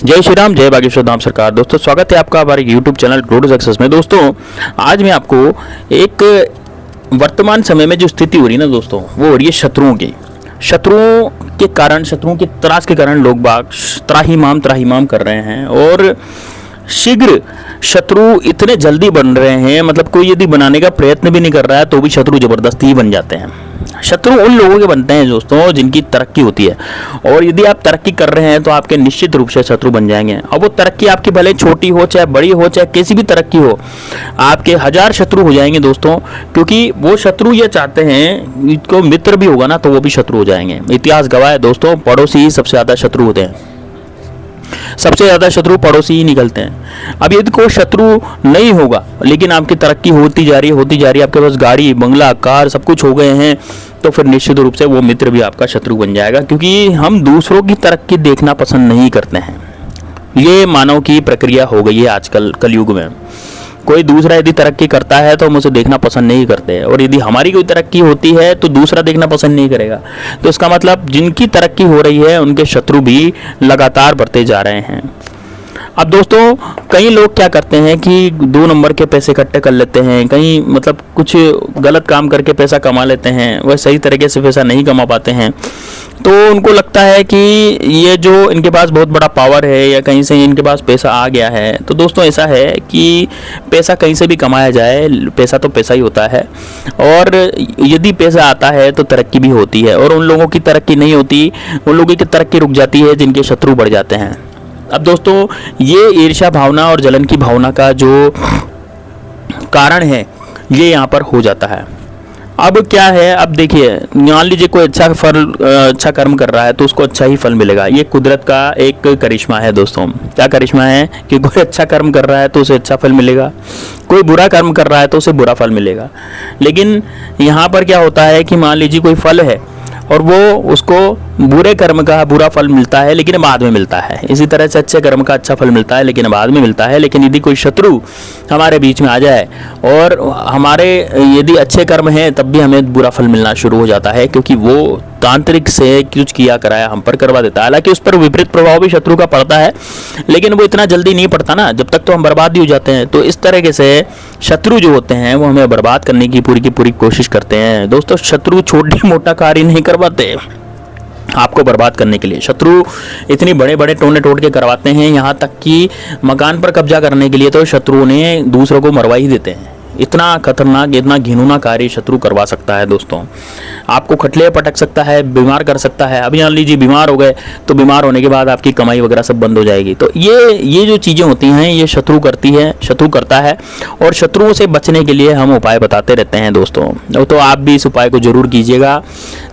जय श्री राम, जय बागेश्वर धाम सरकार। दोस्तों स्वागत है आपका हमारे YouTube channel road to success में। दोस्तों आज मैं आपको एक वर्तमान समय में जो स्थिति हो रही है ना दोस्तों, वो हो रही है शत्रुओं की। शत्रुओं के कारण, शत्रुओं की त्रास के कारण लोग बाग त्राहिमाम कर रहे हैं और शीघ्र शत्रु इतने जल्दी बन रहे हैं, मतलब कोई यदि बनाने का प्रयत्न भी नहीं कर रहा है तो भी शत्रु जबरदस्ती ही बन जाते हैं। शत्रु उन लोगों के बनते हैं दोस्तों जिनकी तरक्की होती है, और यदि आप तरक्की कर रहे हैं तो आपके निश्चित रूप से शत्रु बन जाएंगे। अब वो तरक्की आपकी भले छोटी हो चाहे बड़ी हो, चाहे कैसी भी तरक्की हो, आपके 1000 शत्रु हो जाएंगे दोस्तों, क्योंकि वो शत्रु ये चाहते हैं, इनको मित्र भी होगा ना तो वो भी शत्रु हो जाएंगे। इतिहास गवाह है दोस्तों, पड़ोसी ही सबसे ज्यादा शत्रु होते हैं, सबसे ज्यादा शत्रु पड़ोसी ही निकलते हैं। अब यदि कोई शत्रु नहीं होगा लेकिन आपकी तरक्की होती जा रही है, आपके पास गाड़ी बंगला कार सब कुछ हो गए हैं, तो फिर निश्चित रूप से वो मित्र भी आपका शत्रु बन जाएगा, क्योंकि हम दूसरों की तरक्की देखना पसंद नहीं करते हैं। ये मानव की प्रक्रिया हो गई है आजकल कलयुग में। कोई दूसरा यदि तरक्की करता है तो हम उसे देखना पसंद नहीं करते, और यदि हमारी कोई तरक्की होती है तो दूसरा देखना पसंद नहीं करेगा। तो इसका मतलब जिनकी तरक्की हो रही है उनके शत्रु भी लगातार बढ़ते जा रहे हैं। अब दोस्तों कई लोग क्या करते हैं कि 2 नंबर के पैसे इकट्ठे कर लेते हैं, कहीं मतलब कुछ गलत काम करके पैसा कमा लेते हैं, वह सही तरीके से पैसा नहीं कमा पाते हैं, तो उनको लगता है कि ये जो इनके पास बहुत बड़ा पावर है या कहीं से इनके पास पैसा आ गया है। तो दोस्तों ऐसा है कि पैसा कहीं से भी कमाया जाए, पैसा तो पैसा ही होता है, और यदि पैसा आता है तो तरक्की भी होती है, और उन लोगों की तरक्की नहीं होती, उन लोगों की तरक्की रुक जाती है जिनके शत्रु बढ़ जाते हैं। अब दोस्तों ये ईर्ष्या भावना और जलन की भावना का जो कारण है ये यहाँ पर हो जाता है। अब क्या है, अब देखिए मान लीजिए कोई अच्छा कर्म कर रहा है तो उसको अच्छा ही फल मिलेगा। ये कुदरत का एक करिश्मा है दोस्तों। क्या करिश्मा है कि कोई अच्छा कर्म कर रहा है तो उसे अच्छा फल मिलेगा, कोई बुरा कर्म कर रहा है तो उसे बुरा फल मिलेगा। लेकिन यहाँ पर क्या होता है कि मान लीजिए कोई फल है और वो उसको बुरे कर्म का बुरा फल मिलता है लेकिन बाद में मिलता है, इसी तरह से अच्छे कर्म का अच्छा फल मिलता है लेकिन बाद में मिलता है। लेकिन यदि कोई शत्रु हमारे बीच में आ जाए और हमारे यदि अच्छे कर्म हैं तब भी हमें बुरा फल मिलना शुरू हो जाता है, क्योंकि वो तांत्रिक से कुछ किया कराया हम पर करवा देता है। हालांकि उस पर विपरीत प्रभाव भी शत्रु का पड़ता है, लेकिन वो इतना जल्दी नहीं पड़ता ना, जब तक तो हम बर्बाद ही हो जाते हैं। तो इस तरीके से शत्रु जो होते हैं वो हमें बर्बाद करने की पूरी कोशिश करते हैं दोस्तों। शत्रु छोटी मोटा कार्य नहीं करवाते आपको बर्बाद करने के लिए, शत्रु इतनी बड़े बड़े टोने टोट के करवाते हैं, यहाँ तक कि मकान पर कब्जा करने के लिए तो शत्रुओं ने दूसरों को मरवा ही देते हैं। इतना खतरनाक, इतना घिनौना कार्य शत्रु करवा सकता है दोस्तों। आपको खटले पटक सकता है, बीमार कर सकता है। अभी मान लीजिए बीमार हो गए तो बीमार होने के बाद आपकी कमाई वगैरह सब बंद हो जाएगी। तो ये जो चीज़ें होती हैं ये शत्रु करता है, और शत्रुओं से बचने के लिए हम उपाय बताते रहते हैं दोस्तों। तो आप भी इस उपाय को जरूर कीजिएगा।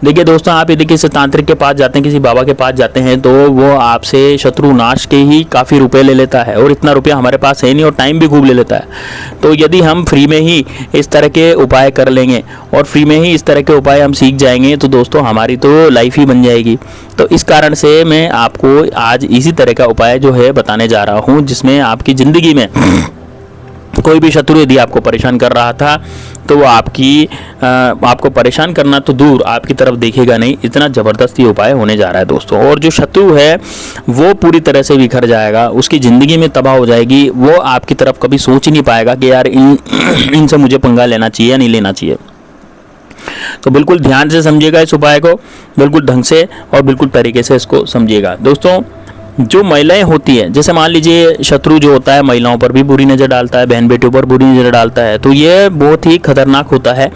देखिए दोस्तों, आप यदि किसी तांत्रिक के पास जाते हैं, किसी बाबा के पास जाते हैं, तो वो आपसे शत्रु नाश के ही काफ़ी रुपए ले लेता है, और इतना रुपया हमारे पास है नहीं, और टाइम भी खूब ले लेता है। तो यदि हम फ्री में ही इस तरह के उपाय कर लेंगे और फ्री में ही इस तरह के उपाय हम सीख जाएंगे तो दोस्तों हमारी तो लाइफ ही बन जाएगी। तो इस कारण से मैं आपको आज इसी तरह का उपाय जो है बताने जा रहा हूँ, जिसमें आपकी ज़िंदगी में कोई भी शत्रु यदि आपको परेशान कर रहा था तो वो आपको परेशान करना तो दूर, आपकी तरफ देखेगा नहीं, इतना ज़बरदस्त ये उपाय होने जा रहा है दोस्तों। और जो शत्रु है वो पूरी तरह से बिखर जाएगा, उसकी ज़िंदगी में तबाह हो जाएगी। वो आपकी तरफ कभी सोच ही नहीं पाएगा कि यार इनसे मुझे पंगा लेना चाहिए या नहीं लेना चाहिए। तो बिल्कुल ध्यान से समझिएगा इस उपाय को, बिल्कुल ढंग से और बिल्कुल तरीके से इसको समझिएगा दोस्तों। जो महिलाएं होती है, जैसे मान लीजिए शत्रु जो होता है महिलाओं पर भी बुरी नज़र डालता है, बहन बेटियों पर बुरी नज़र डालता है, तो ये बहुत ही खतरनाक होता है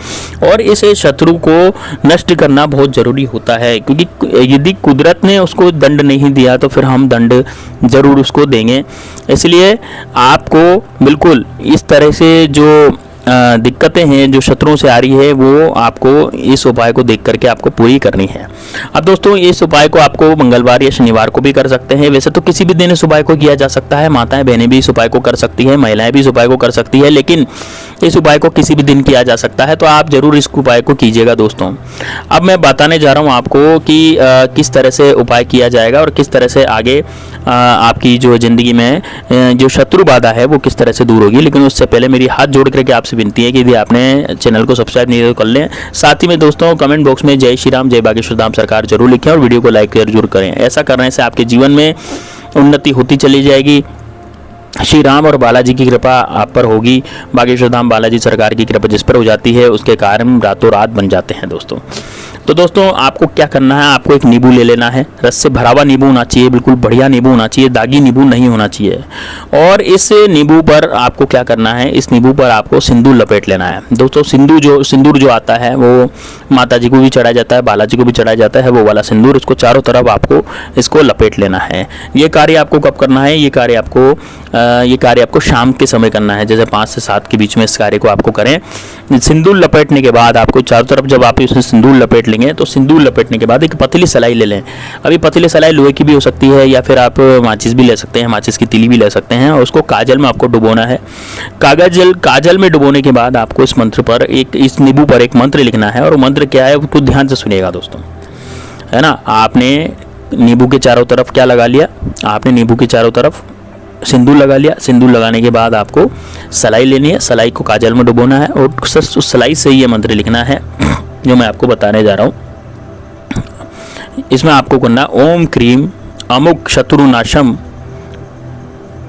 और इस शत्रु को नष्ट करना बहुत ज़रूरी होता है। क्योंकि यदि कुदरत ने उसको दंड नहीं दिया तो फिर हम दंड ज़रूर उसको देंगे। इसलिए आपको बिल्कुल इस तरह से जो दिक्कतें हैं जो शत्रुओं से आ रही है वो आपको इस उपाय को देख करके आपको पूरी करनी है। अब दोस्तों इस उपाय को आपको मंगलवार या शनिवार को भी कर सकते हैं। वैसे तो किसी भी दिन इस उपाय को किया जा सकता है, माताएं बहनें भी इस उपाय को कर सकती हैं, महिलाएं भी इस उपाय को कर सकती है, लेकिन इस उपाय को किसी भी दिन किया जा सकता है। तो आप जरूर इस उपाय को कीजिएगा दोस्तों। अब मैं बताने जा रहा हूँ आपको कि किस तरह से उपाय किया जाएगा और किस तरह से आगे आपकी जो ज़िंदगी में जो शत्रु बाधा है वो किस तरह से दूर होगी। लेकिन उससे पहले मेरी हाथ जोड़ करके आपसे विनती है कि यदि आपने चैनल को सब्सक्राइब नहीं तो कर लें। साथ ही में दोस्तों कमेंट बॉक्स में जय श्री राम, जय बागेश्वर धाम सरकार जरूर लिखें और वीडियो को लाइक जरूर करें। ऐसा करने से आपके जीवन में उन्नति होती चली जाएगी। श्री राम और बालाजी की कृपा आप पर होगी। बागेश्वर धाम बालाजी सरकार की कृपा जिस पर हो जाती है उसके कारण रातों रात बन जाते हैं दोस्तों। तो दोस्तों आपको क्या करना है, आपको एक नींबू ले लेना है। रस से भरा हुआ नींबू होना चाहिए, बिल्कुल बढ़िया नींबू होना चाहिए, दागी नींबू नहीं होना चाहिए। और इस नींबू पर आपको क्या करना है, इस नींबू पर आपको सिंदूर लपेट लेना है दोस्तों। सिंदूर जो आता है वो माता जी को भी चढ़ाया जाता है, बालाजी को भी चढ़ाया जाता है, वो वाला सिंदूर। इसको चारों तरफ आपको इसको लपेट लेना है। ये कार्य आपको कब करना है, ये कार्य आपको शाम के समय करना है, जैसे 5 से 7 के बीच में इस कार्य को आपको करें। सिंदूर लपेटने के बाद आपको चारों तरफ जब आप इसमें सिंदूर लपेट लेंगे तो सिंदूर लपेटने के बाद एक पतली सलाई ले लें। अभी पतली सलाई लोहे की भी हो सकती है या फिर आप माचिस भी ले सकते हैं, माचिस की तीली भी ले सकते हैं। और उसको काजल में आपको डुबोना है। काजल में डुबोने के बाद आपको इस नींबू पर एक मंत्र लिखना है। और मंत्र क्या है उसको ध्यान से सुनिएगा दोस्तों, है ना। आपने नींबू के चारों तरफ क्या लगा लिया, आपने नींबू के चारों तरफ सिंदूर लगा लिया। सिंदूर लगाने के बाद आपको सलाई लेनी है, सलाई को काजल में डुबोना है और उस सलाई से ये मंत्र लिखना है जो मैं आपको बताने जा रहा हूँ। इसमें आपको करना ओम क्रीम अमुक शत्रुनाशम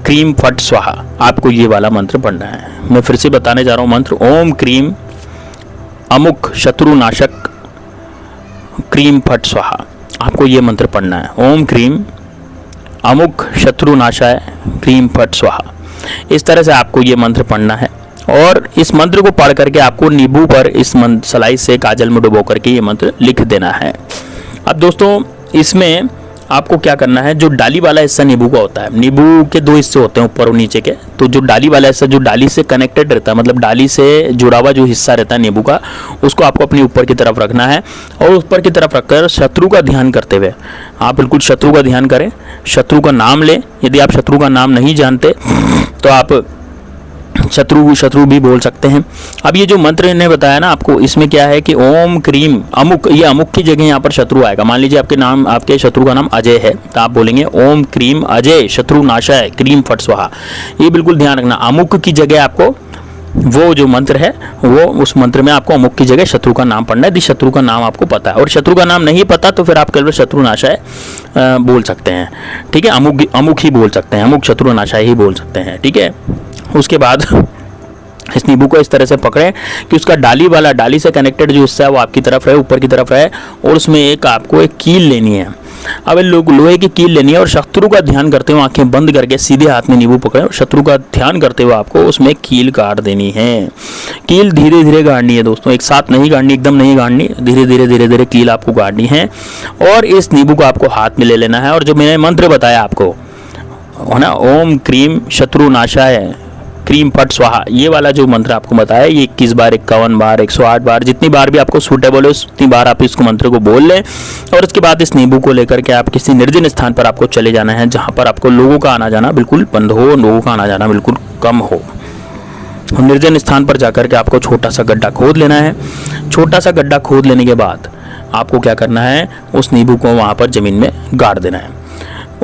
क्रीम फट स्वाहा। आपको ये वाला मंत्र पढ़ना है। मैं फिर से बताने जा रहा हूँ मंत्र, ओम क्रीम अमुक शत्रुनाशक क्रीम फट स्वाहा। आपको ये मंत्र पढ़ना है, ओम क्रीम अमुक शत्रुनाशाय क्रीम फट स्वाहा। इस तरह से आपको ये मंत्र पढ़ना है। और इस मंत्र को पढ़ करके आपको नींबू पर इस सलाई से काजल में डुबो करके ये मंत्र लिख देना है। अब दोस्तों इसमें आपको क्या करना है, जो डाली वाला हिस्सा नींबू का होता है, नींबू के 2 हिस्से होते हैं, ऊपर और नीचे के। तो जो डाली वाला हिस्सा जो डाली से कनेक्टेड रहता है, मतलब डाली से जुड़ा हुआ जो हिस्सा रहता है नींबू का, उसको आपको अपने ऊपर की तरफ रखना है। और ऊपर की तरफ रखकर शत्रु का ध्यान करते हुए आप बिल्कुल शत्रु का ध्यान करें, शत्रु का नाम लें। यदि आप शत्रु का नाम नहीं जानते तो आप शत्रु भी बोल सकते हैं। अब ये जो मंत्र इन्हें बताया ना आपको, इसमें क्या है कि ओम क्रीम अमुक, ये अमुक की जगह यहाँ पर शत्रु आएगा। मान लीजिए आपके शत्रु का नाम अजय है तो आप बोलेंगे ओम क्रीम अजय शत्रु नाशाय क्रीम फट स्वाहा। ये बिल्कुल ध्यान रखना, अमुक की जगह आपको वो जो मंत्र है वो उस मंत्र में आपको अमुक की जगह शत्रु का नाम पढ़ना है। यदि शत्रु का नाम आपको पता है और शत्रु का नाम नहीं पता तो फिर आप केवल शत्रुनाशाय बोल सकते हैं, ठीक है। अमुक ही बोल सकते हैं, अमुक शत्रुनाशाय ही बोल सकते हैं, ठीक है। उसके बाद इस नींबू को इस तरह से पकड़ें कि उसका डाली से कनेक्टेड जो हिस्सा है वो आपकी तरफ रहे, ऊपर की तरफ रहे। और उसमें आपको एक कील लेनी है। अब लोहे की कील लेनी है और शत्रु का ध्यान करते हुए आंखें बंद करके सीधे हाथ में नींबू पकड़े और शत्रु का ध्यान करते हुए आपको उसमें कील काट देनी है। कील धीरे धीरे गाड़नी है दोस्तों, एक साथ नहीं गाड़नी, एकदम नहीं गाड़नी, धीरे धीरे कील आपको गाड़नी है। और इस नींबू को आपको हाथ में ले लेना है। और जो मैंने मंत्र बताया आपको है ना, ओम क्रीम शत्रुनाशाय क्रीम फट स्वाहा, ये वाला जो मंत्र आपको बताया, ये 21 बार 51 बार 108 बार जितनी बार भी आपको सूटेबल हो उतनी बार आप इसको मंत्र को बोल लें। और उसके बाद इस नींबू को लेकर के आप किसी निर्जन स्थान पर आपको चले जाना है, जहां पर आपको लोगों का आना जाना बिल्कुल बंद हो, लोगों का आना जाना बिल्कुल कम हो। निर्जन स्थान पर जाकर के आपको छोटा सा गड्ढा खोद लेना है। छोटा सा गड्ढा खोद लेने के बाद आपको क्या करना है, उस नींबू को वहां पर जमीन में गाड़ देना है।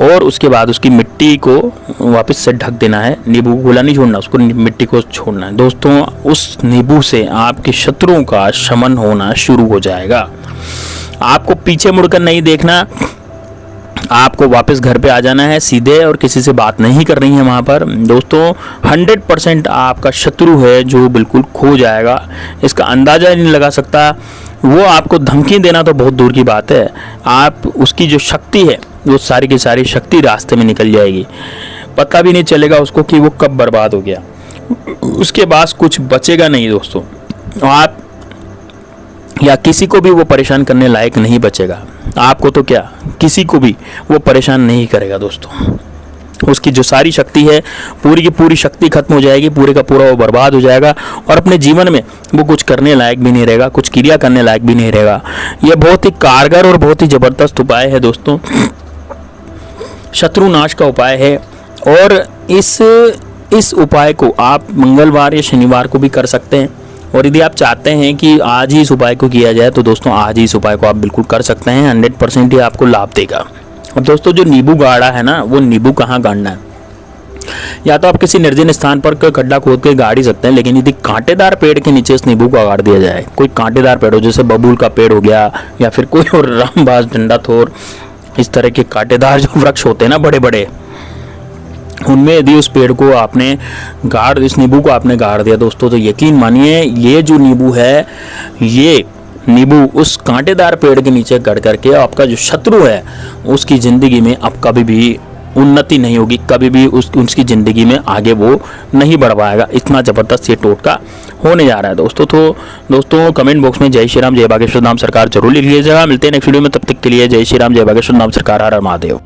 और उसके बाद उसकी मिट्टी को वापस से ढक देना है। नींबू को खुला नहीं छोड़ना, उसको मिट्टी को छोड़ना है। दोस्तों उस नींबू से आपके शत्रुओं का शमन होना शुरू हो जाएगा। आपको पीछे मुड़कर नहीं देखना, आपको वापस घर पे आ जाना है सीधे और किसी से बात नहीं कर रही है वहाँ पर। दोस्तों 100% आपका शत्रु है जो बिल्कुल खो जाएगा, इसका अंदाज़ा ही नहीं लगा सकता। वो आपको धमकी देना तो बहुत दूर की बात है, आप उसकी जो शक्ति है वो सारी की सारी शक्ति रास्ते में निकल जाएगी। पता भी नहीं चलेगा उसको कि वो कब बर्बाद हो गया, उसके पास कुछ बचेगा नहीं दोस्तों। आप या किसी को भी वो परेशान करने लायक नहीं बचेगा। आपको तो क्या, किसी को भी वो परेशान नहीं करेगा दोस्तों। उसकी जो सारी शक्ति है पूरी की पूरी शक्ति खत्म हो जाएगी, पूरे का पूरा वो बर्बाद हो जाएगा और अपने जीवन में वो कुछ करने लायक भी नहीं रहेगा, कुछ क्रिया करने लायक भी नहीं रहेगा। यह बहुत ही कारगर और बहुत ही ज़बरदस्त उपाय है दोस्तों, शत्रुनाश का उपाय है। और इस उपाय को आप मंगलवार या शनिवार को भी कर सकते हैं। और यदि आप चाहते हैं कि आज ही इस उपाय को किया जाए तो दोस्तों आज ही इस उपाय को आप बिल्कुल कर सकते हैं, 100% ये आपको लाभ देगा। अब दोस्तों जो नींबू गाड़ा है ना, वो नींबू कहाँ गाड़ना है, या तो आप किसी निर्जन स्थान पर गड्ढा खोद के गाड़ ही सकते हैं, लेकिन यदि कांटेदार पेड़ के नीचे इस नींबू को गाड़ दिया जाए, कोई कांटेदार पेड़ हो जैसे बबूल का पेड़ हो गया या फिर कोई और रामबाज डंडा थोर, इस तरह के कांटेदार जो वृक्ष होते हैं ना बड़े बड़े, उनमें यदि उस पेड़ को आपने इस नींबू को आपने गाड़ दिया दोस्तों, तो यकीन मानिए ये जो नींबू है, ये नींबू उस कांटेदार पेड़ के नीचे गड़ करके आपका जो शत्रु है उसकी ज़िंदगी में अब कभी भी उन्नति नहीं होगी, कभी भी उसकी ज़िंदगी में आगे वो नहीं बढ़ पाएगा। इतना ज़बरदस्त ये टोटका होने जा रहा है दोस्तों। तो दोस्तों कमेंट बॉक्स में जय श्री राम, जय बागेश्वर धाम सरकार जरूर लिख लीजिएगा। मिलते हैं नेक्स्ट वीडियो में, तब तक के लिए जय श्री राम, जय बागेश्वर धाम सरकार, हर हर महादेव।